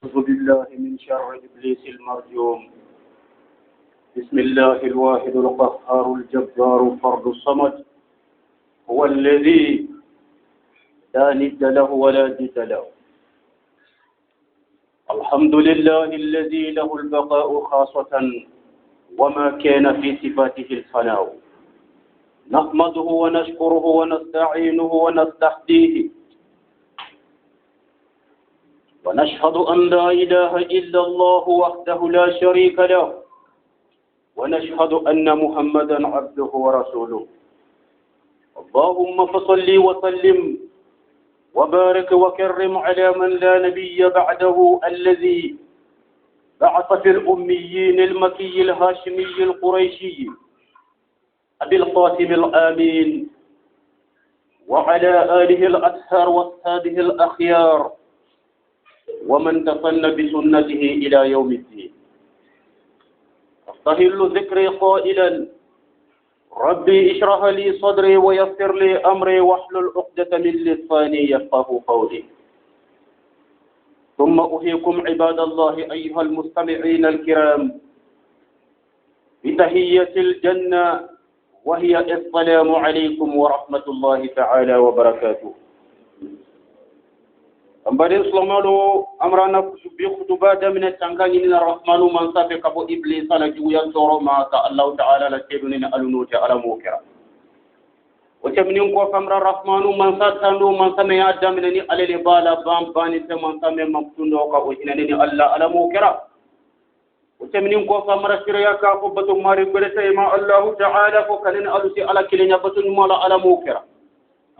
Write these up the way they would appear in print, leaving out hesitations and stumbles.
أعوذ بالله من شر إبليس المرجوم. بسم الله الواحد القهار الجبار الفرد الصمد، هو الذي لا ند له ولا ضد له. الحمد لله الذي له البقاء خاصة وما كان في صفاته الفناء. نحمده ونشكره ونستعينه ونستهديه، ونشهد أن لا إله إلا الله وحده لا شريك له، ونشهد أن محمدا عبده ورسوله. اللهم فصل وسلم وبارك وكرم على من لا نبي بعده، الذي بعث في الأميين المكي الهاشمي القريشي أبي القاسم الآمين، وعلى آله الأطهار وأصحابه الأخيار، ومن تسن بسنته إلى يوم الدين. أستهل ذكري قائلا: ربي اشرح لي صدري ويسر لي أمري واحلل عقدة من لساني يفقه قولي. ثم أحييكم عباد الله أيها المستمعين الكرام بتحية الجنة، وهي السلام عليكم ورحمة الله تعالى وبركاته. Ambari Islamalo amrana bi khutubada min tangani na rahmanu man safi kabo iblis ala juya toro ma ka Allah ta'ala la teduni alunu ta ala mukira. Wace min ko famra rahmanu man satando man same ya damini alele bala bam bani te man same maktundo ka ojinani Allah ala mukira. Wace min ko famra shirya ka ko batu mari gole tay ma Allah ta'ala ko kanin alusi ala kilenya batu mala ala mukira.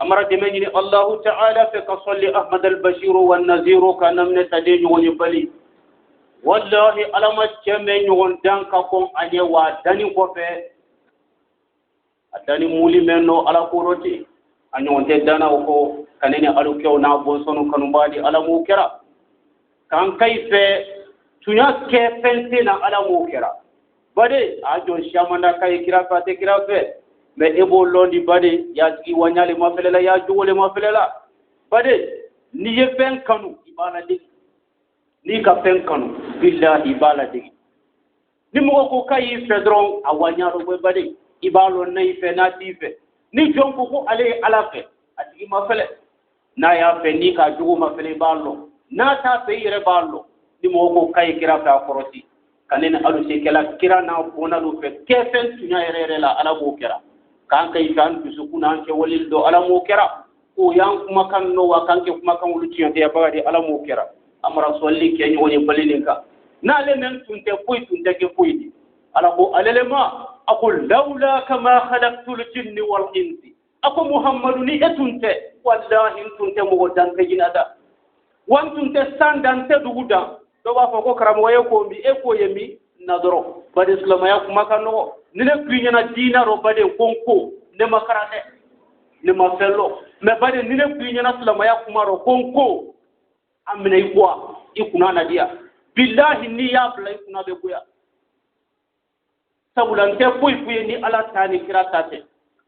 أمر دمني الله تعالى فكصل أحمد البشير والنذير كان من تدين ونبلي والله ألم تجمعين وندانكم أني واداني وفي أداني مولي منو على كوروتي أني وندانا وكو كانني ألوكي ونابون سنو كنبالي على موكرا كان كيف تنيا كيفنتنا على موكرا بدي أجون شامنا كي كرا فاتي كرا في mais ebo londi bade ya gi wanyale ma felela ya jowole ma felela bade ni ye fen kanu ibala digi ni ka fen kanu billahi ibala digi ni mo ko kay fedron awanyaro be bade ibalo nay fe na tife ni jonko ko ale ala fe atigi ma fele na ya fe ni ka jogo ma fele ballo na ta fe yere ballo ni mo ko kay kira fa koroti kanene alu se kala kira na bona lu fe kefen tunya yere la ala bo kira kan kai kan bisukuna anke walil do ala mukera ko yan kuma kan no wa kan ke kuma kan wuluci ya bagade ala mukera amara solli ke ni woni balininka na le men tunte ke poyti ala ko alalema aqul laula kama khalaqtul jinni wal insi ako muhammadu ni etunte wallahi tunte mo dan ka jinada wan tunte sandan te duguda do wa ko karamo waye ko mi e ko yemi nadoro bade islama ya kuma kan no nene kuinyana dina ro bade konko ne makarate ne mafelo me bade nene kuinyana islama ya kuma ro konko amina ikwa ikuna na dia billahi ni ya bla ikuna be kuya sabulante puye ni ala tani kiratate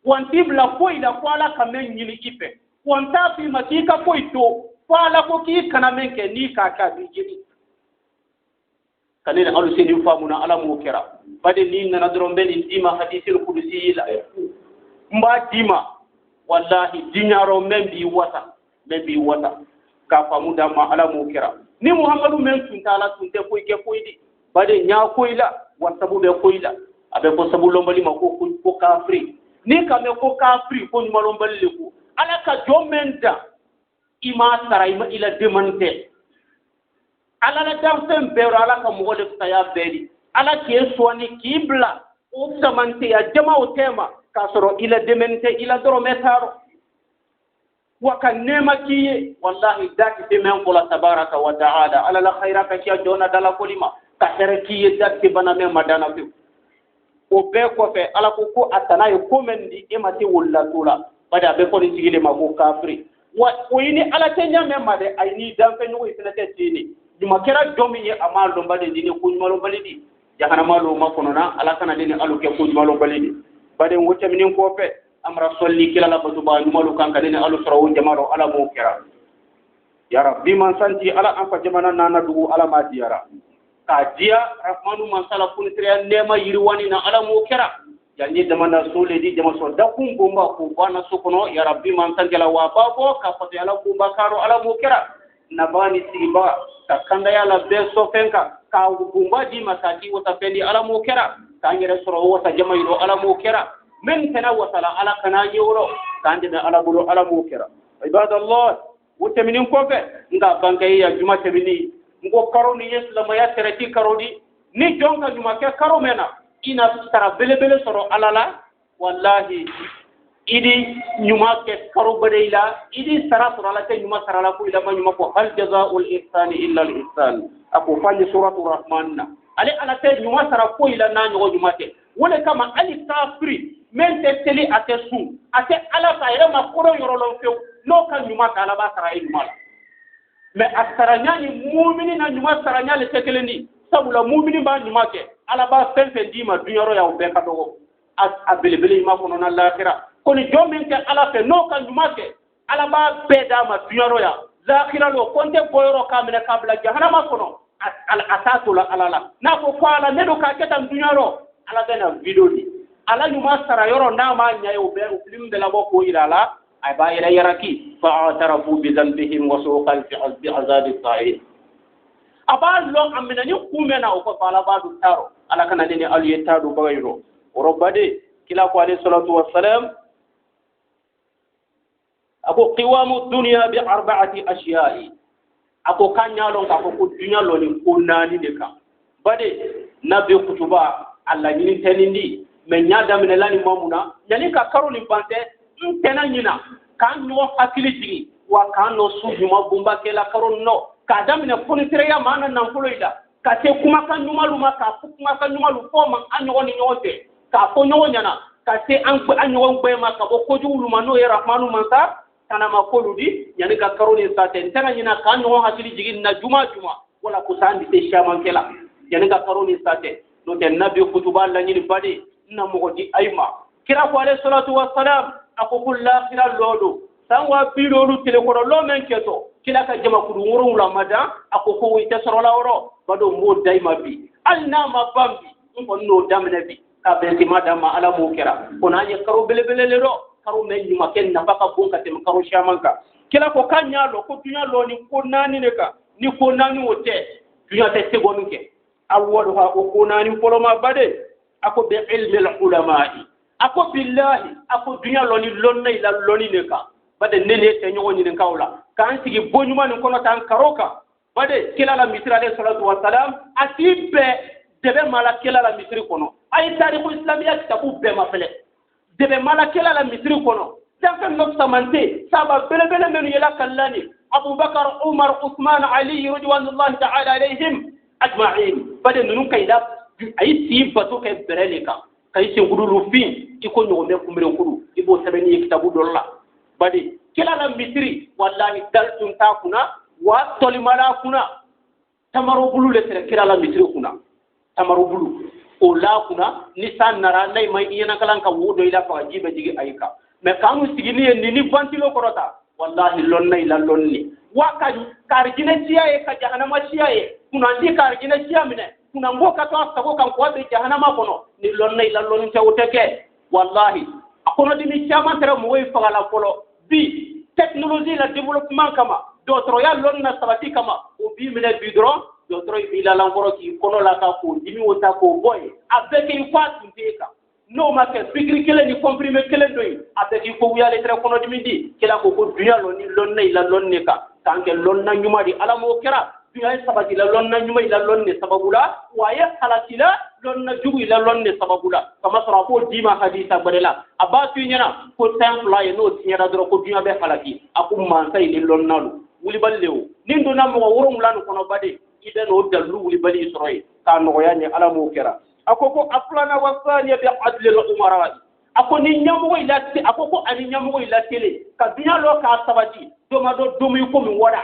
wanti bla poida kwala kamen nyili ipe wanta fi makika poito kwala ko ki kana menke ni kaka bijini kanene alu seni famuna ala mukera bade ni na drombe ni dima hadithul qudsi la mba dima wallahi dinyaro membi wata ka famuda ma ala mukera ni muhammadu men tuntala tunte koyke koydi bade nya koyla wasabu be koyla abe ko sabu lombali ma ko kafri ni kame ko kafri ko nyuma lombali leku ala ka jomenda ima saray ma ila demante ala la damfen bero ala ka mo de saya beri ala ke swani kibla o samante ya jama o tema kasoro ila demente ila doro metaro waka nema kiye wallahi daki demen ko la tabaraka wa taala ala la khairaka kiya jona dala kolima ka kiye daki bana me madana fi o be ko fe ala ko atana yo komendi emati wulatula bada be ko ni sigile ma ko kafri wa oyini ala tenya me made ay ni damfen no ifnate tini juma kera jomi ye amalo mbade dini ko malo balidi jahana malo makono na ala kana dini aluke ko malo balidi bade wote minin ko fe amra solli kila la batu ba malo kan kadene alu soro jamaro ala mo kera ya rabbi man santi ala an fa jamana nana dugu ala ma diyara ka diya rahmanu man sala kuntriya nema yirwani na ala mo kera yanni damana sole di jama so dakum bomba ko bana sukono ya rabbi man santi la wa babo ka fa ala bomba karo ala mo kera nabani siba ka kanda ya la be so fenka ka bomba di masaki wata fendi ala mo kera ka ngere soro wata jama yiro ala mo kera men kana wasala ala kana yoro kande da ala bulu ala mo kera ibadallah wuteminin kofe nga bangai ya juma temini ngo karo ni yeslama ya terati karodi ni jonga juma ke karo mena ina tara belebele soro alala wallahi idi nyuma ke karo badeila idi sara soro ala ke nyuma sara la ko ila nyuma ko hal jazaa'ul ihsani illa al ihsan ako fani suratul rahman ale ala te nyuma sara ko ila na nyogo juma ke wala kama ali kafiri men te teli ate su ate ala ka ila makoro yorolo few no kan nyuma ka ala ba sara nyuma mais asaranyani mu'mini na nyuma saranyale tekelendi sabula mu'mini ba nyuma ke ala ba fenfe dima dunyoro ya ube ka dogo abelebele ma kono na l'akhira koni jomen ke ala fe no kan nyuma ke ala ba beda ma dunyoro ya l'akhira lo konte boyoro kamene kabla jahannama kono al asatu la alala na ko ala nedo ka ketan dunyoro ala bena video di ala nyuma sarayoro na ma nyayo be limbe la boko ilala ay ba ila yaraki fa'atarafu bi dhanbihim wa suqal fi azab as-sa'id aba lo amina ni kumena o ko fala ba du taro ala kana ni aliyeta du bagayro robade kila ko alayhi salatu wassalam ako qiwamu dunya bi arba'ati ashiya'i ako kanyalo ka ko dunya lo ni ko nani de ka bade nabi kutuba alla ni tenindi men nyada min lani mamuna yani ka karoli bante tena nyina kan no hakili jigi wa kan no sujuma bumba kela karon no ka damine fonitre ya mana nan fuloida ka te kuma kan nyumalu maka kuma kan nyumalu fo man anyo ni nyote ka fo nyo nyana ka te an anyo ngbe maka bo ko julu mano ya rahmanu mansa kana makoludi yani ka karoni sa te tena nyina kan no hakili jigi na juma wala kusandi te shaman kela yani ka karoni sa te no te nabi kutuba la nyini bade na mo di ayma kira ko alayhi salatu wassalam akokul l'akhira lodo sanwa bilolu tele ko lo men keto kila ka jama kudu ngoro la mada akoko wi tesoro la oro bado mo dayma bi alna ma bambi on no damne bi ka be ti madama ala mo kira kona ye karo belebele le do karo men nyuma ken na baka bunka tem karo shamanka kila ko kanya lo ko tunya lo ni ko nani ne ka ni ko nani wote tunya te segonu ke awwalu ha ko nani polo ma bade ako be ilmi al ulama'i ako billahi ako dunya loni lonna ila loni neka bade nene te nyogo ni kawla kan sigi bonyuma ni kono tan karoka bade kila la misri alayhi salatu wassalam atibe debe mala kila la misri kono ay tarihu islamiyya kitabu be mafele debe mala kila la misri kono danka nok samante saba bele bele menu yela kallani abubakar umar usman ali radhiyallahu ta'ala alayhim ajma'in bade nunu kayda ay si bato kay bereleka kay se gudulu fin iko nyome kumire kuru ibo sabeni kitabu dolla badi kila la misri wallahi daltun ta kuna wa tolimala kuna tamaro bulu le tere kila la misri kuna tamaro bulu o la kuna nisan nara nay may iyana kalan ka wodo ila fa jibe jigi ayika me kanu sigini ni vantilo korota wallahi lonna ila lonni waka karjine siyaye ka jahannama siyaye kuna ndi karjine siyamine kuna mboka to asako kan ko be jahannama kono ni lonna ila lonni tawteke wallahi akono dimi chama tere mo way fagala polo bi technologie la développement kama d'autres ya lonna sabati kama o bi mine bidron d'autres ila lankoro ki kono la ka ko dimi wota ko boy avec une fois teka no ma ke fikri kele ni comprimer kele doy avec il faut yale tere kono dimi di kila ko dunya lo ni lonna ila lonne ka tanke lonna nyuma di ala mo kera dunya sabati la lonna nyuma ila lonne sababula waye halatila lonna jugu ila lonne sababula kama sara ko dima hadisa badela abatu nyana ko simple la no tinyara dro ko dunya be halaki akum man say ni lonnalu wuli ballew nindo na mo worum lanu kono bade iden o dalu wuli bali soroy ka no yanye ala mo kera akoko aflana wasani bi adli al umara ako ni nyamugo ila ti akoko ani nyamugo ila tele ka dunya lo ka sabati do ma do mi ko mi wada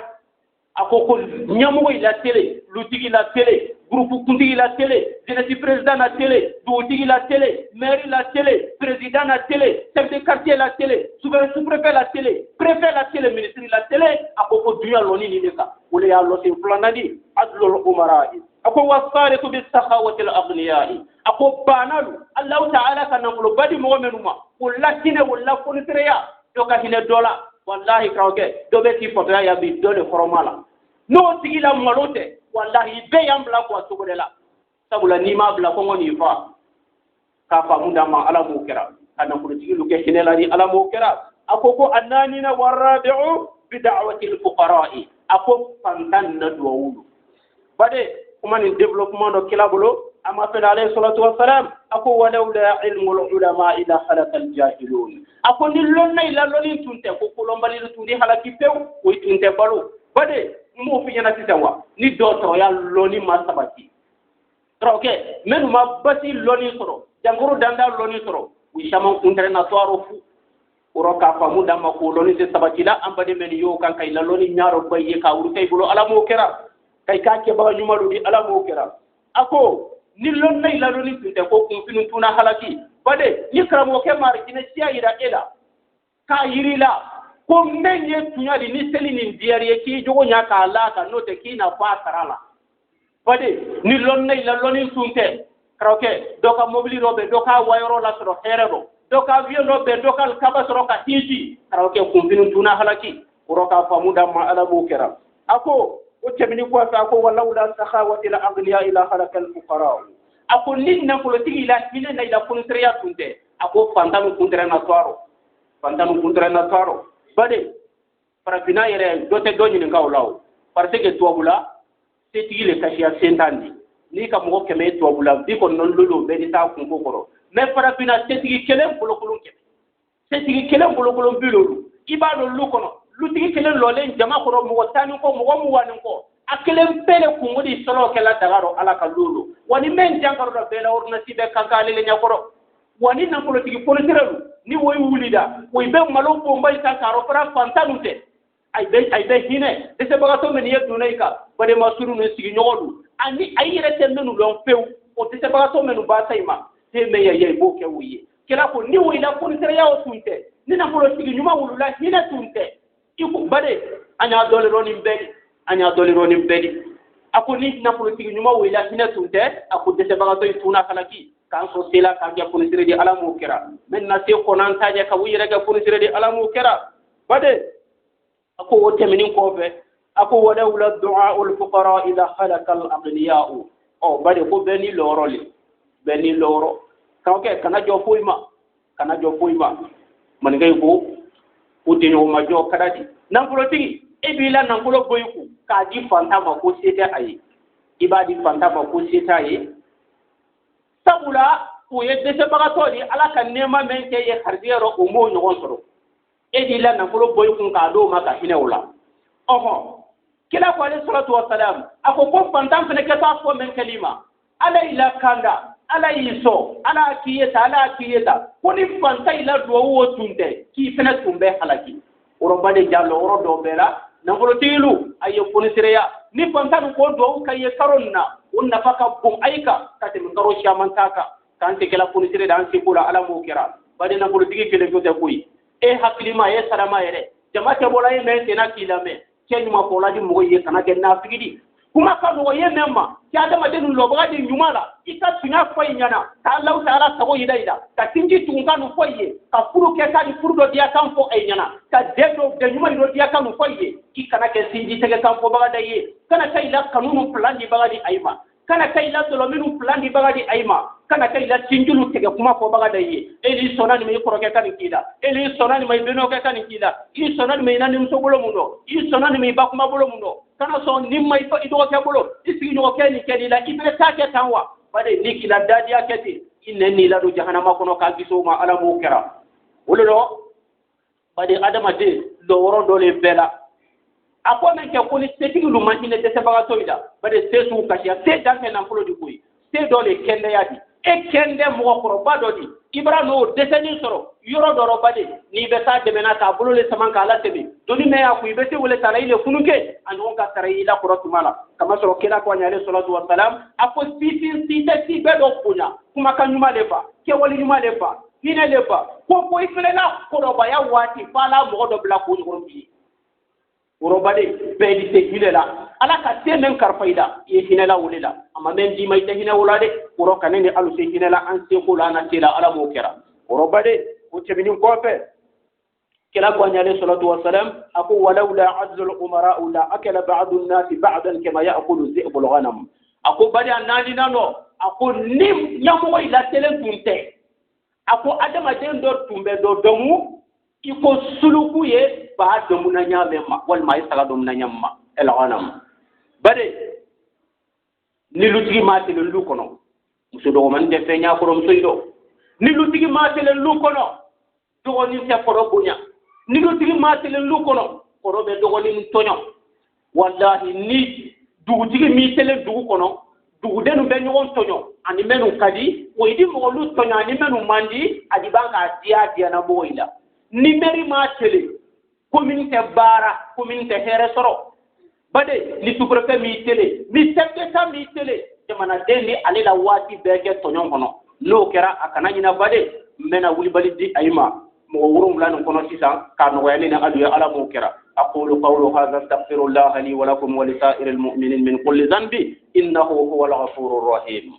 akoko nyamugo ila tele lutigi la tele groupe kuntigi la télé jeunesse président la télé dugutigi la télé mairie la télé président la télé chef de quartier la télé sous-préfet la télé préfet la télé ministre la télé ako ko dunya loni ni ka wala ya lo sin planadi adlul umara'i ako wasariqu bis sakhawati al aghniyai ako banalu allah ta'ala kana ko badi mo menuma kullakine wala kunitreya to ka hine dola wallahi kawke do be ti foto ya bi dole foromala no tigila malote wallahi be yambla ko sugudela sabula ni ma bla ko ngoni fa ka fa munda ma ala mo kera ana ko tigilu ke hinela ni ala mo kera akoko annanina warabi'u bi da'wati al fuqara'i ako pantan na duwulu bade kuma ni development do kilabolo amma fa alayhi salatu wassalam ako walawla ilmul ulama ila khalaqa al jahilun ako ni lonna ila loni tunte ko kolombali tundi halaki pew ko tunte balu bade mo fi yana titawa ni doto ya loni masabati troke menu ma basi loni soro janguru danda loni soro wi shaman kuntere na toaro fu uroka fa muda ma ko loni se sabati la ambade men yo kan kay la loni nyaro baye ka wuru tay bulo ala mo kera kay ka ke ba nyumaru di ala mo kera ako ni lon nay la loni tunte ko kun finu tuna halaki bade ni kramo ke mar kine sia ira ela ka yirila ko menye tunyali ni selini diari ki jogo nya ka la ka note ki na fa karala bade ni lon nay la loni tunte kroke doka mobili robe doka wayro la soro herero doka vieux robe doka kaba soro ka tiji kroke kumbinu tuna halaki uroka famuda ma ala bukera ako o temini ko fa ko wala wala sakhawati la aghliya ila halaka al fuqara ako linna ko tigi la mine na ila kuntriya tunte ako fantanu kuntre na toro bade para bina yere dote doni ni kawlaw parce que tuabula c'est tigi le kashia sentandi ni ka mo keme tuabula bi ko non lulu be di ta kun ko koro mais para bina c'est tigi kelen bolokolon keme c'est tigi kelen bolokolon bilolu ibado lu kono lu tigi kelen lolen jama koro mo tani ko mo mu wani ko akelen pele kungodi solo kala dagaro ala ka lulu wani men jangaro da bela orna sibe kankale le nyakoro wani na politiki politirelu ni woy wulida woy be malo bombay ta karo para fantanute ay be hine de se bagato men yeddu nayka bade masuru no sigi nyolu ani ay rete menu lon few o de se bagato menu ba sayma te me ye bo ke wuye kila ko ni woy la politere ya o tunte ni na politiki nyuma wulula hine tunte iku bade anya dole roni mbedi ako ni na politiki nyuma woy la hine tunte ako de se bagato tuna kalaki kan so sila kan ya punisire di alamu kera men na se konan taje ka wuyire ga punisire di alamu kera bade ako wote minin ko fe ako wala wala du'a al fuqara ila halaka al aghniya o bade ko beni loro kawke kana jo fuima man ngay ko udino ma jo kadati nan ko tigi e bila nan ko boyku ka di fantama ko seta ayi ibadi fantama ko seta ayi sabula o ye dese bagato di ala ka nema men ke ye khardiyaro o mo nyogon soro e di la na ko boy kun ka do ma ka hinewla oho kila ko alayhi salatu wassalam ako ko fantam fene ke ta ko men kalima ala ila kanda ala yiso ala kiyeta ko ni fanta ila do wo tunde ki fene tumbe halaki oro bade jallo oro do bela na ko tilu ayo ponisireya ni fanta ko do kaye karonna unna faka bum aika kate min garo shamantaka kante kala punisire dan sikula ala mo kira bade na politiki kele ko te kuyi e haklima e sarama yere jama'ate bola ye men tena kilame kenyu ma bola di mo ye kana ke na figidi kuma ka mo ye memma ya da madenu lo baga di nyumala ika tunya foyi nyana ta Allah ta'ala sabo yidaida ka tinji tunga no foyi ka furu ke ka ni furu do dia kan fo ay nyana ka dedo de nyuma do dia kan foyi ki kana ke sinji tege kan fo baga daye kana kai la kanunu plan di baga di ayma kana kai la solo minu plan di baga di ayma kana kai la tinjulu tege kuma fo baga daye eli sonani me koroke kan kida eli sonani me beno ke kan kida i sonani me nani msogolo mundo i sonani me bakuma bolo mundo kana so nimma ifa ido ke bolo isi no ke ni ke la ibe ta ke tanwa bade nikila dadi aketi ineni la do jahannama kono ka giso ma ala mo kera wolo bade adama de do woro do le bela ako men ke ko ni setigi lu mantine de sebaga toida bade sesu kashia se danke nan polo di kuyi se do le kende yadi e kende mo ko bado di ibra no deseni soro yoro doro bade ni be ta demena ka bulu le saman kala tebe doni me ya ku ibete wala tara ile funuke andon ka tara ila quratu mala kama soro kila ko nyale salatu wassalam ako siti be do kunya kuma kan nyuma lefa ke wali nyuma lefa hina lefa ko ifela ko do baya wati fala mo do bla ko ngorbi urobade be di te hilela ala ka temen karfaida ye hinela wulila amma men di mai te hina wulade uro kanene alu se hinela an se ko lana tela ala mo kera urobade ko tebinin ko fe kila ko nyale salatu wassalam aku walaula azul umara la akala ba'du an-nas ba'dan kama ya'kulu dhi'bu al-ghanam aku bade anani nano aku nim nyamo ila telen tunte aku adama den do tumbe do domu iko suluku ye ba domu na nyamema wal mai sala domu na nyamma el ghanam bade ni lutigi mate le lukono muso do man de fenya ko rom soydo ni lutigi mate le lukono do ni se ko bunya ni lutigi mate le lukono ko robe do ni tonyo wallahi ni dugutigi mi tele dugu kono dugu denu be nyon tonyo ani menu kadi wo idi mo lu tonyo ani menu mandi adi banga dia na boyla nimeri ma tele communauté bara communauté here soro bade ni sous-préfet mi tele mi secrétaire mi tele jamana dendi ale la wati beke tonyon kono no kera akana nyina bade mena wuli balidi ayima mo wurum lan kono sisan ka no yani na adu ala mo kera aqulu qawlu hadha astaghfirullah li wa lakum wa lisa'iril mu'minin min kulli dhanbi innahu huwal ghafurur rahim.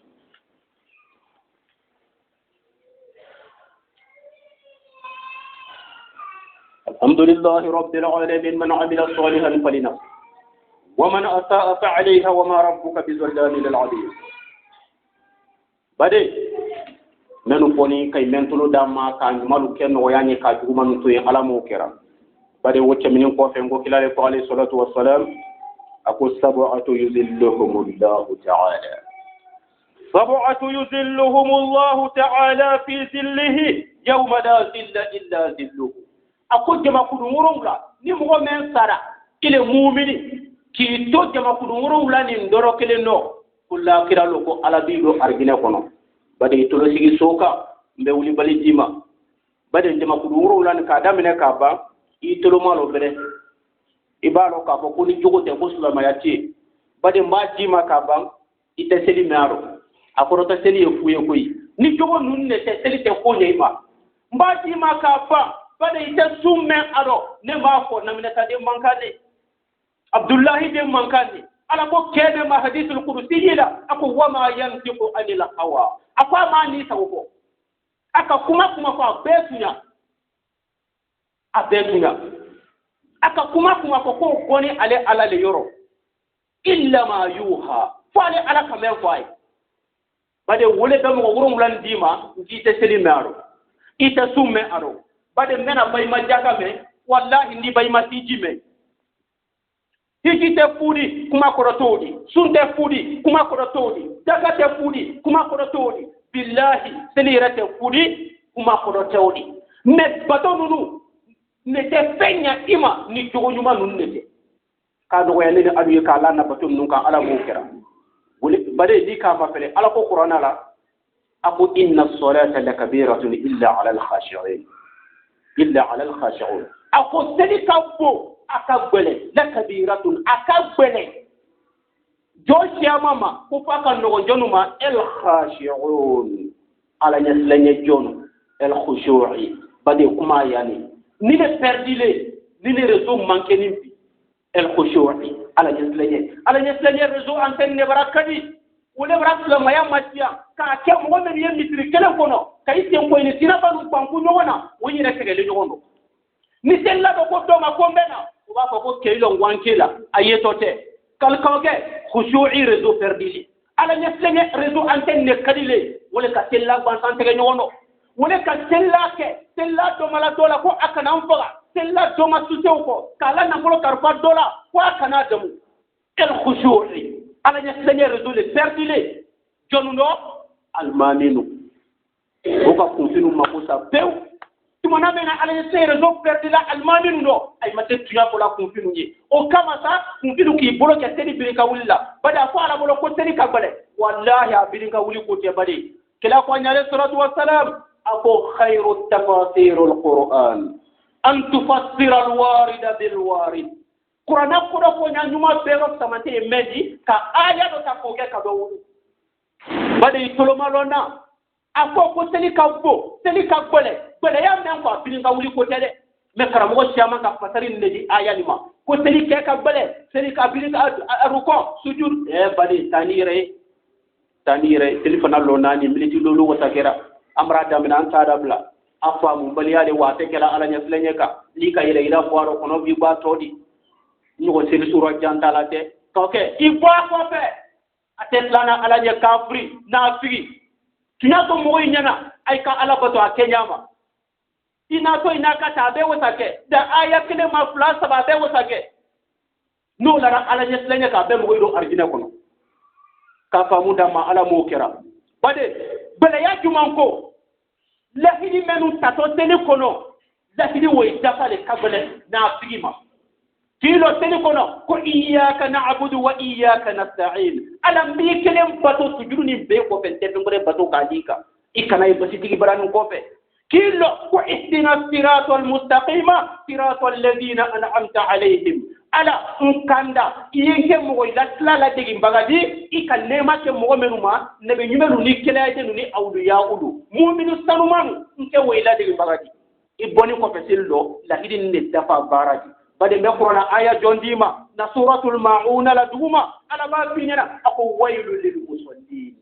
الحمد لله رب العالمين من عمل صالحا فلنفسه ومن أساء فعليها وما ربك بظلام للعبيد bade menu foni kay mentulo dama ka malu ken o yani ka dugumanu to ala mo kera bade wocce minin ko fe ngo kilale ko alayhi salatu wassalam ako sab'atu yuzilluhumullahu ta'ala sab'atu yuzilluhumullahu ta'ala fi zillihi yawma la zilla illa zilluhu ako jama kudumurungla ni mo men sara ile mu'mini ki to jama kudumurungla ni ndoro kele no kula kiralo ko alabido argina kono bade to sigi soka mbe wuli bali jima bade jama kudumurungla ni ka damine ka ba itolo malo bere ibalo ka ko kuni jogote ko sulama yati bade ma jima ka ba ite seli maro akoro ta seli efuye koyi ni jogo nunne te seli te ko nyima mba jima ka ba bade ite summe aro ne ma ko naminata de mankane abdullahi de mankane ala ko kene ma hadithul qudsi la ako wama yantiqu anil hawa akwa ma ni sawko aka kuma ko betunya abetunya aka kuma ko goni ale ala le yoro illa ma yuha fale ala kamen kwai bade wole be mo wurum lan dima ngite selimaro ite summe aro bade mena bay ma jaga me wallahi ndi bay ma tiji me hiki te fudi kuma korotodi sunte fudi kuma korotodi daga te fudi kuma korotodi billahi selira te fudi kuma korotodi me batonunu ne te fenya ima ni jogo nyuma nun nete ka do yele ni adu ka la na baton nun ka ala mo kera wuli bade di ka ma fele ala ko qur'ana la aqu inna as-salata lakabiratun illa ala al-khashi'in illa ala al-khashi'un ako seli kambo akagbele lakabiratun akagbele joshia mama ko faka no jonuma al-khashi'un ala yaslanya jonu al-khushu'i bade kuma yani ni le perdile ni le réseau manqué ni al-khushu'i ala yaslanya réseau antenne ne barakadi wala barakla maya matia ka ke mo men yem mitri kala kono kay sen ko ni sina banu banku nyona woni rekele nyondo ni sella do ko do ma ko mbena o ba ko kelo wankela ayetote kalkoge khushu'i réseau perdili ala yaslanya réseau antenne ne kadile wala ka sella ban sante nyondo wala ka sella do mala dola ko akana mfaga sella do ma sutew ko kala na molo karfa dola ko akana damu el khushu'i ala yaslanya réseau le perdile jonundo almaninu oka kunfinu makosa pew tumana bena ala yaslanya réseau perdila almaninu do ay mate tuya ko la kunfinu ni o kama sa kunfinu ki bolo ke tedi birika wulla bada ko ala bolo ko tedi ka bale wallahi abirika wuli ko te bade kila ko nyaale salatu wassalam أكو خير التفاسير القرآن أن تفسر الوارد بالوارد قرآن قرآن نما بيرو سمانتي مدي كآية تفوقك كدو بدي تلوما لنا أكو كسلي كبو سلي كبولة بلا يا من قا بين قولي كتير مكرم وشيما كفسرين الذي آية لما كسلي كبولة سلي كبين الركوع سجود بدي tanire telefona lonani militi lolu watakera amrata min ansada bla afa mun baliyade wate kala ala nya flenyeka lika ile ila kwaro kono bi ba todi nyugo sel sura jantalate toke ibwa ko fe atetlana ala nya kafri na firi tunya to moyi nyana ay ka ala bato akenyama ina to ina ka tabe watake da aya kile ma fla sababe watake no lara ala nya flenyeka be moyi do arjina kono kafa muda ma ala mokera bade bele ya jumanko lahidi menu tato tele kono lahidi wo dafa le kabale na figima kilo tele kono ko iyyaka na'budu wa iyyaka nasta'in alam bi kelem bato sujuduni be ko fente ngore bato kadika ikana ibasiti baranu ko fe kilo ko ihdina siratal mustaqima siratal ladina an'amta alayhim ala nkanda yenge mo la la degi mbagadi ikalema ke mo menuma nebe nyumelu ni kelaje ni awdu ya udu mu'minu sanumanu nke wayla degi mbagadi iboni ko fesillo la hidin ne dafa baraji bade me qur'ana aya jondima na suratul mauna la duma ala ba finyana ako waylul lil musallin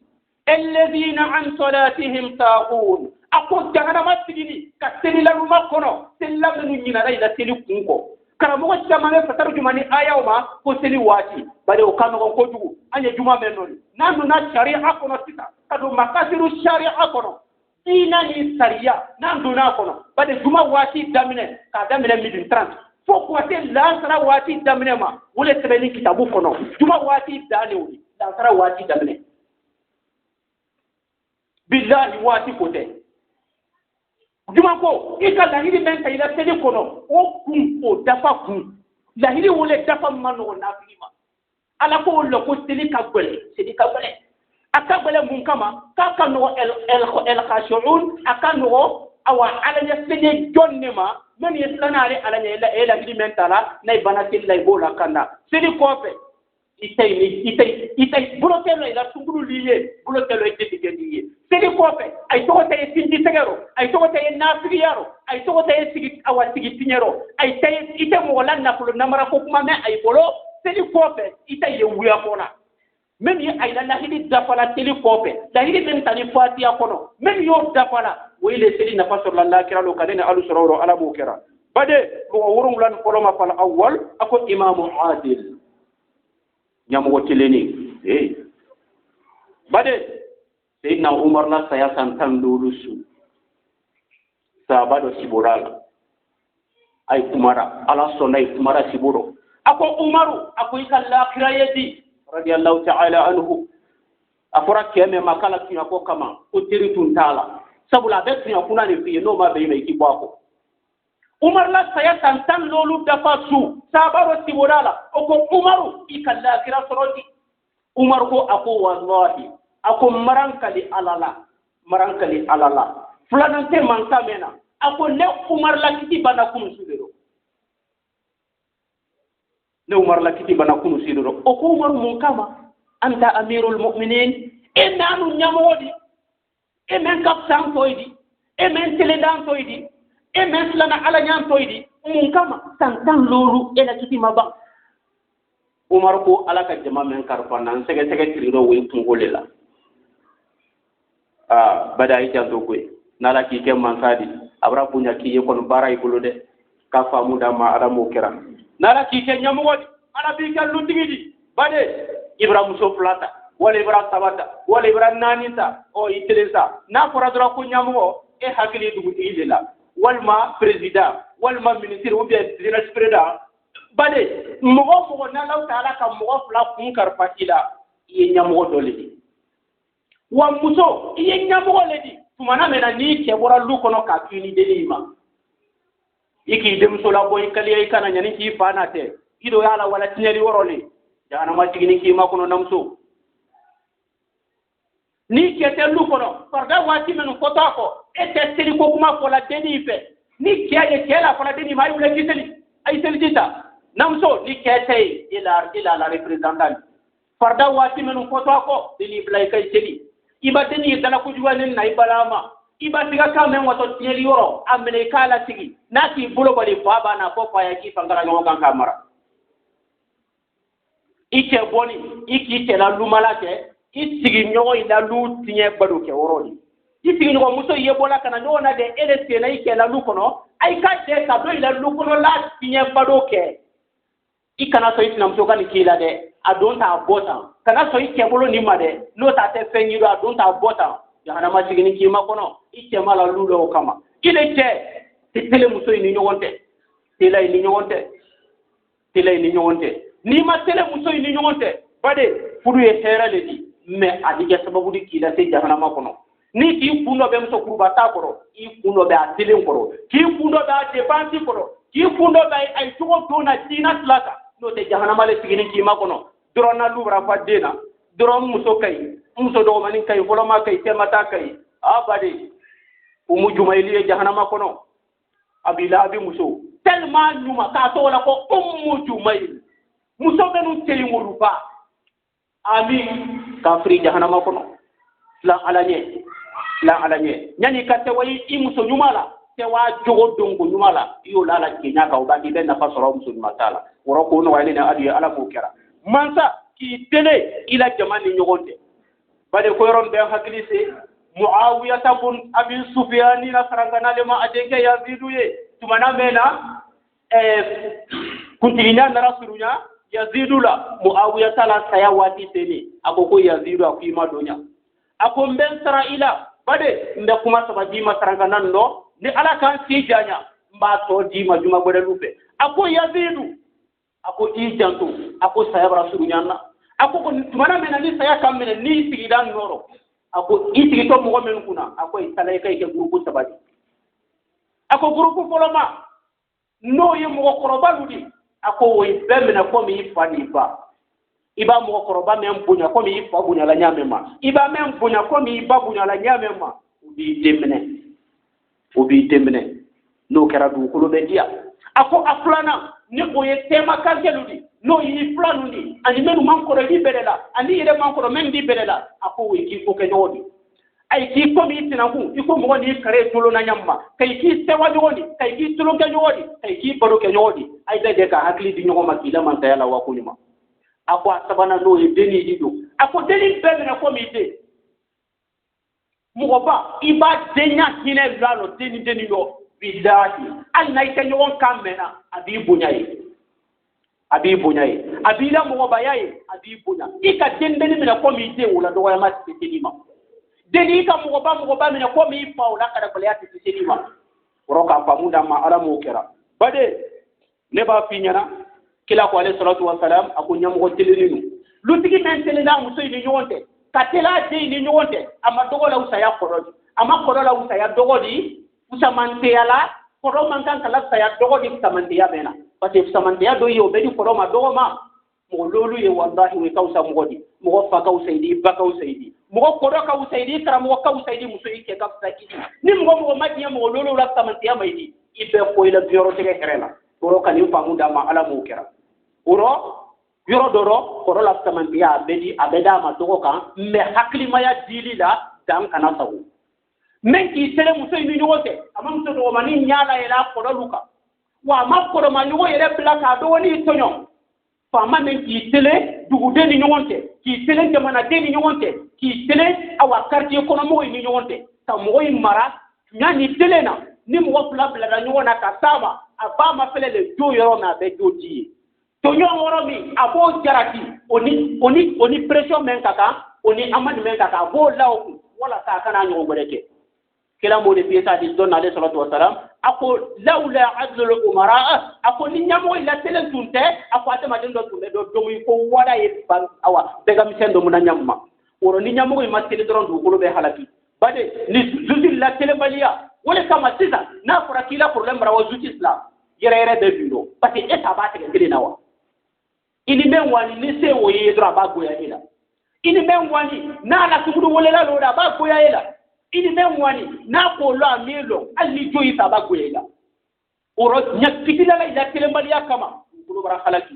alladhina an salatihim sahun ako jagana masjidi ka selila makono selila nu nyina ila seli kunko karamogo chamane fatar jumani aya ma ko seli wati bade o kanu ko jugu anya juma menoni nanu na sharia kono sita kadu makasiru sharia kono dina ni sharia nandu na kono bade juma wati damine ka damine midin 30 fo ko te lansara wati damine ma wole tebeli kitabu kono juma wati dane wuli lansara wati damine billahi wati kote juma ko ika lahiri men kayila tele kono o kun o dafa kun lahiri wole dafa mano na fima ala ko lo ko tele ka gbele akabele mun kama ka kanu el khashun akanu awa ala ya sene jonnema man yeslanare ala ya ela lahiri men tala nay banatil lay bola kanda sedi ko fe itay bulotelo ila tungulu liye bulotelo ite sedi ko fe ay to tay sindi tegero ay to tay nafriyaro ay to tay sigi awa sigi tinyero ay tay ite mo lanna ko namara ko kuma me ay bolo sedi ko fe itay ye wuya kona même yi ay la hidi dafala teli ko fe la hidi men tani fatiya kono même yo dafala wele sedi na fasor la lakira lo kadene alu sororo ala bukira bade mo wurun lan koloma fal awwal ako imamu adil nyamo tileni bade sayyidina umar la saya santan lulusu sabado siborala ay kumara ala sonay kumara siboro ako umaru ako ikalla kirayedi radiyallahu ta'ala anhu afura keme makala kinya ko kama utiri tuntala sabula be kinya kuna ni fi no ma be mai kibako umar la saya santan lolu dafasu sabaro siborala ako umaru ikalla kira soroti umar ko ako wallahi ako marankali alala fulanante manka mena ako ne umar la kiti bana kunu sudero ako umar mun kama anta amirul mu'minin enanu nyamodi men kapsan toydi men teledan toydi men slana ala nyam toydi mun kama santan lolu ela kiti maba umar ko ala ka jama men karfana sege tirido we tungolela badai janto ko nala ki ke mansadi abra punya ki ye kon baray ko de ka famu da ma ala mo kera nala ki ke nyamu wodi ala bi ka lundigi bade ibrahim so plata wala ibrahim tabata wala ibrahim nanita o itilisa na fora dra ko nyamu o e hakili dugu idela walma president walma ministre ou bien président bade mo na law taala ka mo fla kun karfa ila ye nyamu dole wa muso iye nyambo ledi tumana mena ni ke bora lu kono ka kini delima iki dem so la boy kali kana nyani ki fana te ido yala wala tinyeli worole jana ma tigini ki ma kono namso ni kete lu kono farda wati men ko to ko e te seli ko kuma ko la deni fe ni keye kela ko la deni mai wala kiteli ay seli dita namso ni kete ila la representant farda wati men ko to ko deni blay kay seli iba deni dana ko juwanen na ibalama iba tiga ka men wato tieli yoro amene kala tigi nati bulo bali baba na ko fa yaki fangara ngo kan kamara ike boni iki te la lumala ke isigi nyogo ila lu tinye bado ke worodi isigi nyogo muso yebola kana nyogo na de elete na ike la lu kono ay ka de ka do ila lu kono la tinye bado ke ikana so itina muso kan kila de adonta abota kana so ike bolo ni made no ta te fenyido adonta abota jahana ma sigini ki makono ike mala lu lo kama ile te tele muso ni nyogonte tele ni nyogonte tele ni nyogonte ni ma tele muso ni nyogonte bade furu ye hera le di me adige sababu di kila se jahana makono ni ki kuno be muso kuruba ta koro i kuno be atele koro ki kuno be defansi koro ki kuno be ay tugo dona dina slaka no te jahana male sigini ki makono drona lubra fa dena dron muso kai muso do mani kai voloma kai temata kai abade umu jumaili jahana makono abila bi muso tellement nyuma ka to la ko ummu jumaili muso benu teli ngurupa ami kafri jahannama kono la alanye nyani kate wayi imuso nyumala te wa jogo dongo nyumala yo lala kenya ka obandi ben na fasoro muso nyumala woro ko no wayne na adiya ala ko kera mansa ki tele ila jamani nyogonde bade ko yoron be hakilise muawiya tabun abi sufyani na sarangana le ma adenge yazidu ye tumana mena kuntinya na rasulunya yazidu la muawiya tala saya wati tene akoko yazidu akima donya akomben israila bade nda kuma sabaji masaranga nando ni ala kan tijanya mba to di majuma bode lupe ako yazidu ako ijantu ako saya rasulunya na ako tumana mena ni saya kamene ni sigidan noro ako itigi to mo men kuna ako italay kay ke grupu sabaji ako grupu foloma no yemo ko robaludi ako woy bemna ko mi fani ba iba mo koroba men bunya ko mi fa bunya la nyame ma iba men bunya ko mi ba bunya la nyame ma ubi temne no kera du ko be dia ako aflana ni ko ye tema kankeludi no yi planu ni ani menu man ko di belela ani ire man ko men di belela ako woy ki ko ke nyodi ay ki ko mi tinanku iko mo ni kare tolo na nyamma kay ki sewa nyodi kay ki tolo ke nyodi kay ki baro ke nyodi ay de ka hakli di nyoma makila man tayala wa kunyuma ako asabana no e deni dido ako deni bebe na ko mi de mugoba iba denya hine lalo deni no bidahi al na ite nyon kamena abi bunyai abila mugoba yayi abi bunya ika dendeni mina ko mi de wala do ya mati tinima deni ka mugoba mina ko mi pa wala kada ko ya tinima roka pamuda ma ala mo kera bade ne ba finyana kila ko alayhi salatu wassalam akunya mo telinu lutigi men telina muso ni nyonte katela de ni nyonte ama dogola usaya korodi ama korola usaya dogodi usamante yala koro mankan kala saya dogodi usamante ya bena pati usamante ya do yo bedi koro ma dogoma mo lolu ye wallahi we kausa mugodi mo fa kausaidi ba kausaidi mo koro kausaidi kara mo kausaidi muso yake kapsa kidi ni mo madiya mo lolu la usamante ya maidi ibe ko ila bioro tege herela oro kani pamuda ma ala mo kera oro yoro doro koro la tamantiya bedi abeda ma dogo kan me hakli maya dili la dan kana sawu men ki tele muso ni nyote amam to do mani nyala ila koro luka wa ma koro ma nyogo yele blaka do ni tonyo fa ma men ki tele dugu de ni nyote ki tele jamana de ni nyote ki tele awa quartier kono mo ni nyote ta mo mara nyani tele na ni mo bla da nyona ka sama aba ma fele le do yoro na be do di to nyon woro mi abo jarati oni pression men kaka oni amad men kaka bo law wala ka kana nyon goreke kila mo de pieta di don alayhi salatu wasalam ako laula adlul umara ako ni nyamo ila telen tunte ako atema do tunde do mi ko wada e ban awa daga mi sendo mun nyamma woro ni nyamo ma tele don du ko be halaki bade ni zuzil la tele balia wala kama sisa na fura kila problem rawo zuti islam yere de bindo parce que eta ba te ngire nawa ini men wani ni se wo ye dra ba go ya ila ini men wani na la tumudu wolela lo da ba goya ela ini men wani na ko lo amelo alli joyi ta ba goya ela oro nyakitila la ila telembaliya kama kulo bara khalaki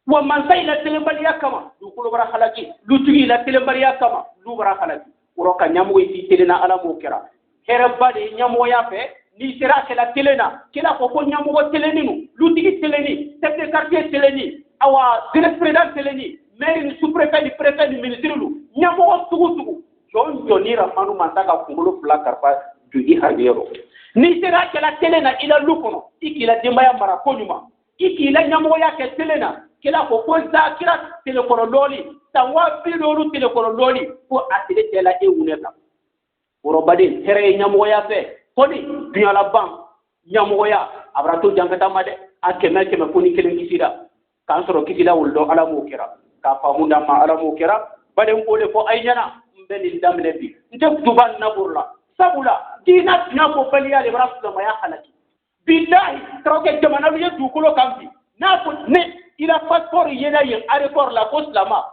wa man sai la telembaliya kama kulo bara khalaki lutugi la telembaliya kama lu bara khalaki oro ka nyamu yi telena ala mo kera herba de nyamo ya fe ni sera kala telena kila ko nyamo teleninu lutigi teleni chef de quartier teleni awa directeur président teleni maire ni sous-préfet ni préfet ni ministre lu nyamo tugu jon ni ramanu mantaka kungulo fula karpa jugi harbiero ni sera kala telena ila lukono ikila dembaya mara konyuma ikila nyamo ya ke telena kila ko za kila telekono loli tawa bilolu telekono loli ko atile tela e wuneta urobade tere nyamo ya fe koni biala ban nyamo ya abrato jangata made akeme koni kelen kisira kan soro kisila wuldo ala mo kira ka famunda ma ala mo kira bade ngole ko aynyana mbeni damne bi nte duban na burla sabula dina nyako bali ya le rasul ma ya halaki billahi troke jamana ye dukulo kambi na ko ne ila passeport yena yin aéroport la ko slama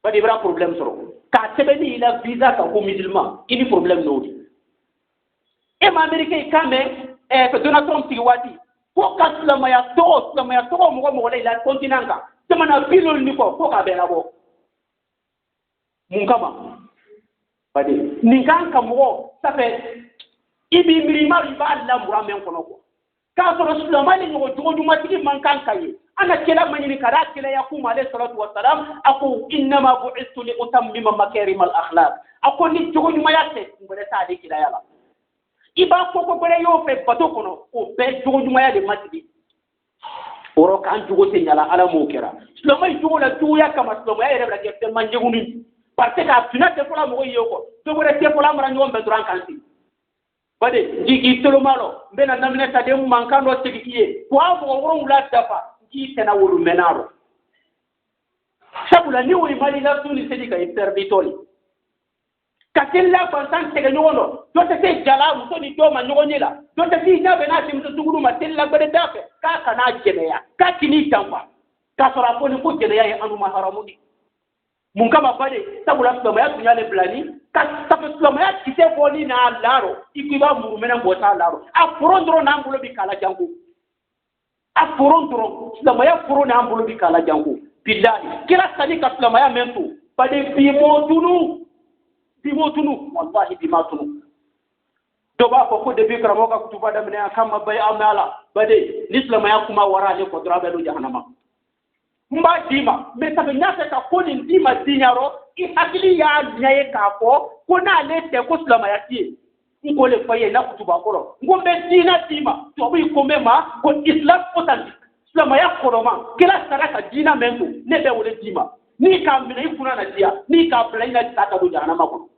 bade bra problème soro ka sebeni ila visa ka ko musulman ini problème no e ma americain kame e Donald Trump tigi wati ko ka slama ya to mo ila continent ka jamana bilol ni ko ka be labo mun kama bade ninkan ka mo safe ibi mirima riba la muramen kono ko ka so slama ni ngo jogo matigi man kan kaye ana kila manyini kada kila yakuma alayhi salatu wassalam aku inma bu'istu li utammima makarim al akhlaq ako ni jogo nyuma yake ngore ta de kila yala iba ko bere yo fe bato kono o be jogo nyuma ya de matigi oro kan jogo te nyala ala mo kera slama jogo la tuya kama slama ya rebla ke te manje gunu parce que tuna te fola mo yoko to bere te fola mara nyombe duran kanti bade jigi tolo malo mbena namne ta de mu mankando tegiye ko amo woro ngula dafa ki tena wolu menaro sabula ni wori mali la tuni sedika interditoli katella bantan tege nyono to te jala mu to ni to ma nyonyela to te ti jabe na tim to tuguru ma tella bade dafe ka kana jemeya ka kini tamba ka sora ko ni ko jemeya ya anu maharamuni mun kama bade sabula to ma ya tunyale blani ka sabe to ma ya kite boni na laro ikiba mu mena bota laro a frondro na ngulo bi kala jangu a forontoro silamaya foro na ambolo bi kala jango billahi kila sani ka silamaya mento bade bimotunu wallahi bimatunu do ba ko de bi karamo ka kutuba da mena kama bay amala bade silamaya kuma wara ne ko drabe do jahannama mba dima me tabe nyase ka ko ni dima dinyaro I hakili ya nyaye ka ko na le te ko silamaya tie ngole faye na kutuba koro ngombe dina to bi komema ko islam authentique islam ya koroma kila saraka dina mentu ne be wole dima ni ka mina ikuna na dia ni ka blaina tata do jana mako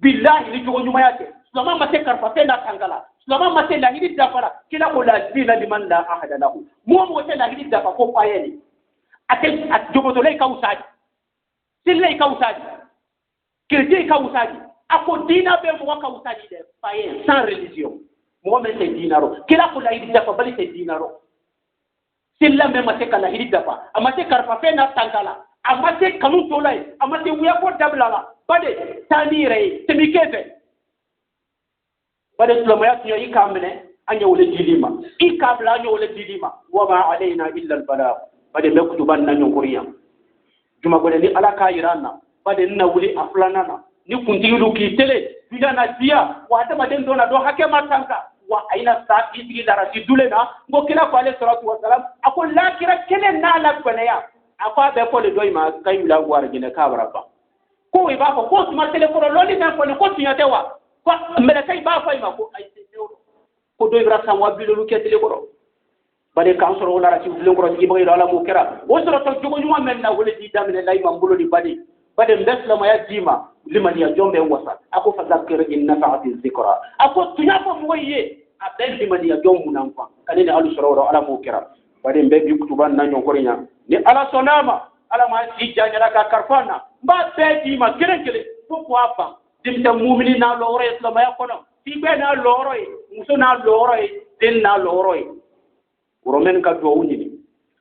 billahi ni jogo nyuma yake islam ma te karfa te na tangala islam ma te la hidi dafara kila ko la dina liman la ahada lahu mo te la hidi dafa ko fayeni ate at jogo to lay ka usadi sille ka usadi kirti ka usadi ako dina be mo ka usadi de payen sans religion mo men te dinaro kila ko la hidi dafa bali te dinaro silla me ma te kala hidi dafa amate karfa fe na tangala amate kanu tolay amate wiya ko dablala bade tanire temikefe bade sulama ya tiyo ikamne anya wala jidima ikabla anya wala jidima wa ma alaina illa al balagh bade mekutuban nanyo kuriya juma gode ni alaka irana bade na wuli aflanana ni kuntilu ki tele bidana dia wa ta maden dona do hake matanka wa aina sa isigi darasi dulena ngo kila ko alayhi salatu wassalam akon la kira kelen na la kwenaya afa be ko le doima kayula war gine kabaraba ko e ba ko tuma telefone loli na ko tinyate wa ko mbele kay ba fa ima ko ay ko do ibrahim wa bilolu ke telefone bade kan soro wala ci bulen ko ci bagay ala mo kera o soro to jogo nyuma men na wala di damne lay mam bulo di bade mbesla ma ya dima liman ya jombe wasa ako fa zakir in nafa'ati dhikra ako tunya ko moye abel liman ya jomu nan fa kanene alu soro ala mo kera bade mbe bi kutuban nanyo korinya ni ala sonama ala ma ci janyara ka karfana mba be dima kele ko apa dimta mu'mini na loro islam ya kono ti be na loro muso na loro den na loro romen ka do wuni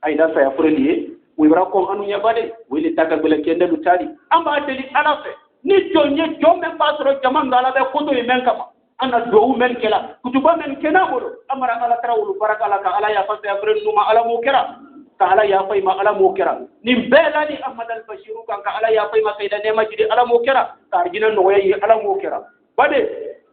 ay da sa ya fureli wibra ko anu nyabade wili taka bele kende lutali amba deli alafe ni jonye jombe pasro jamanga ala be koto men kama ana do men kela kutuba men kena bolo amara ala tarawul barakala ka ala ya fasa abren numa ala mukira ka ala ya fay ma ala mukira nim belani ahmad al bashir kan ka ala ya fay ma sayda ne majidi ala mukira ka arjina no yi ala mukira bade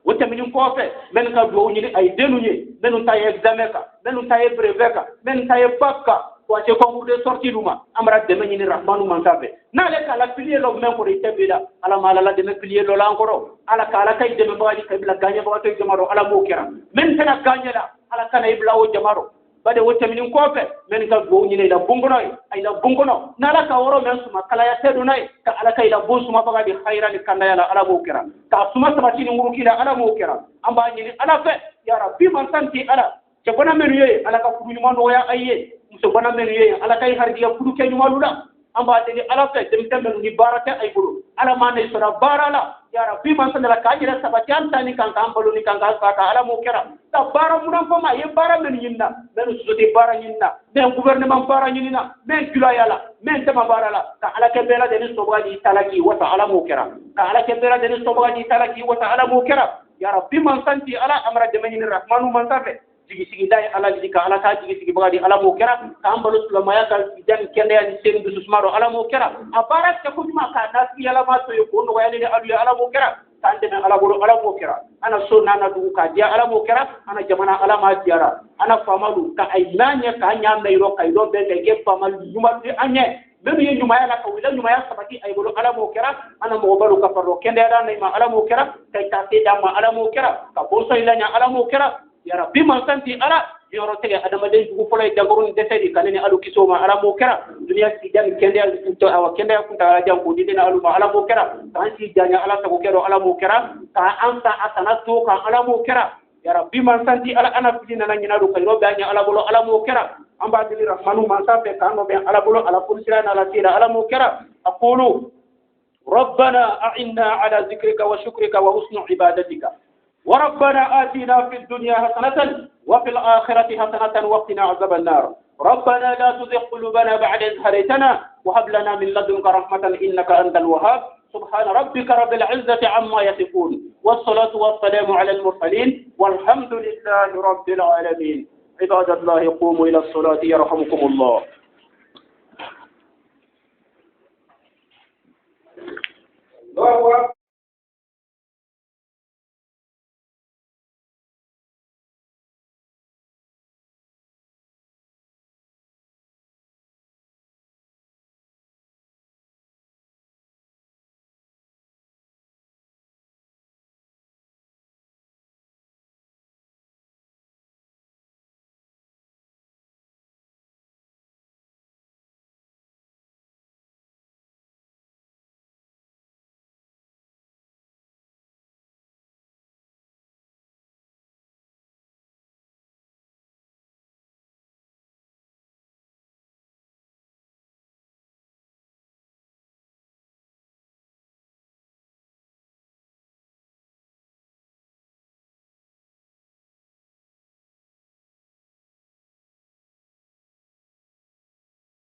wota min ko fe men ka do ni ay denu ni men taye examen ka men taye brevet ka men taye bac ka wace concours de sortie luma amara de men ni rahmanu man sabe na le kala pilier lo men ko rite bila ala mala la de men pilier lo la encore ala kala kay de men baadi kay bila ganya ba to jamaro ala mukira men tana ganya la ala kana ibla o jamaro bade wota min ko fe men ka go ni la bungono ay la bungono na la ka woro men suma kala ya tedu nay ka ala kay la bon suma baga di khairan kanda ya ala mukira ka suma sabati ni ngurukila ala mukira amba ni ala fe ya rabbi man santi ala ce bona men ye ala ka kudu nyuma no ya ayye muso bona men ye ala kay hardiya kudu ke nyuma lula amba de ala fe dem dem ni barata ay bulu ala mane sura barala ya rabbi man sanala ka jira sabati an tani kan kan balu ni kan ka ala mukira ta bara munan fama ye bara men yinna men sudi bara yinna men gouvernement bara yinna men jula yala men tema bara la ta ala ke bela de ni sobadi talaki wa ta ala mukira ta ala ke bela de ni sobadi talaki wa ta ala mukira ya rabbi man santi ala amra de men rahmanu man safe jigi sigi dai ala jika ala ta jigi sigi bagadi ala mukira ka ambalu sulamaya ka dan kende ya sen du susmaro ala mukira abara ta kuma ka nasi yala ma to ko no wayani ala mukira tande men ala bolo ala mukira ana sunna na du ka dia ala mukira ana jamana ala ma tiara ana famalu ka ay nanya ka nya mai ro kay do be ke famalu yuma di anye bebe ye nyuma ya ka wila nyuma ya sabaki ay bolo ala mukira ana mo balu ka farro kende da na ma ala mukira kay ta te da ma ala mukira ka bo so ilanya ala mukira ya rabbi man santi ala yoro tege adama den dugu folay dagorun desedi kanene alu kisoma ala mukira dunya si jan kende al to awa kende ku ta jam ko dina alu ma ala mukira tan si janya ala ta ko kero ala mukira ta anta asana to ka ala mukira ya rabbi man santi ala ana fidina na nyina do kayro banya ala bolo ala mukira amba dili rahmanu man sabe kano be ala bolo ala kursira na ala tira ala mukira aqulu ربنا أعنا على ذكرك وشكرك وحسن عبادتك وربنا آتنا في الدنيا حسنة وفي الآخرة حسنة وقنا عذاب النار ربنا لا تزغ قلوبنا بعد إذ هديتنا وهب لنا من لدنك رحمة إنك أنت الوهاب سبحان ربك رب العزة عما يصفون والصلاة والسلام على المرسلين والحمد لله رب العالمين عباد الله قوموا إلى الصلاة يرحمكم الله